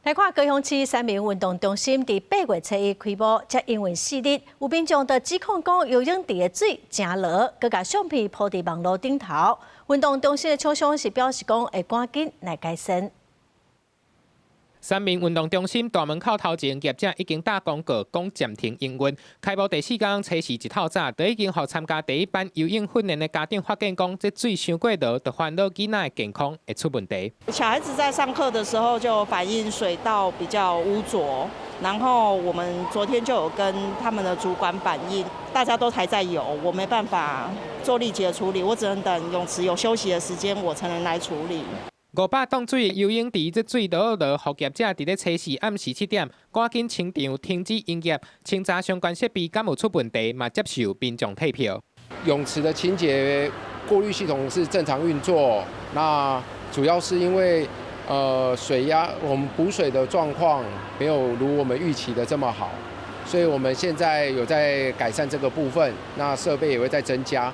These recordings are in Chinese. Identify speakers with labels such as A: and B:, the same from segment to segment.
A: 來看高雄市三民運動中心在8月初一開幕，才營運4日，有民眾就指控講游泳池的水真濁，佮把相片鋪在網絡頂頭。運動中心的廠商是表示講會趕緊來改善。
B: 三民運動中心大門口頭前業者已經打廣告，講暫停營運。開幕第4天，初時一透早，就已經讓參加第一班游泳訓練的家長發現講，這水傷過濁，就煩惱囡仔的健康會出問題。
C: 小孩子在上課的時候就反映水道比較污濁，然後我們昨天就有跟他們的主管反映，大家都還在游，我沒辦法做立即的處理，我只能等泳池有休息的時間，我才能來處理。
B: 500棟水游泳池，這水濁濁，服業者佇咧初時暗時7點，趕緊清場停止營業，清查相關設備敢有出問題，嘛接受民眾退票。
D: 泳池的清潔過濾系統是正常運作，那主要是因為水壓，我們補水的狀況沒有如我們預期的這麼好，所以我們現在有在改善這個部分，那設備也會再增加。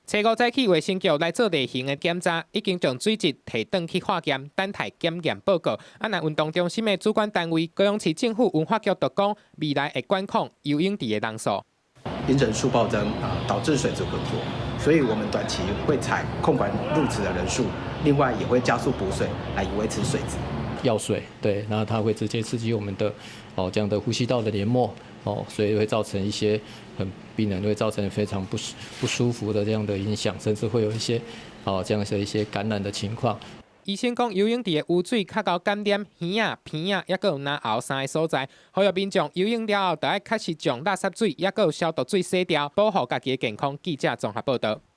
B: 初5早起，衛生局來做例行的檢查，已經將水質提轉去化驗，等待檢驗報告。那運動中心的主管單位高雄市政府文化局就講，未來會管控游泳池的人數。
E: 因人數暴增導致水質渾濁，所以我們短期會採控管入池的人數，另外也會加速補水來維持水質。
F: 藥水，對，那它會直接刺激我們的這樣的呼吸道的黏膜。所以會造成一些病人會造成非常不舒服的這樣的影響，甚至會有一些這樣的一些感染的情況。
B: 醫生講，游泳池的污水較高感染耳啊、鼻啊，也閣有嚨喉3個所在，呼籲民眾游泳了後，就要確實將垃圾水也閣有消毒水洗掉，保護家己的健康。記者綜合報道。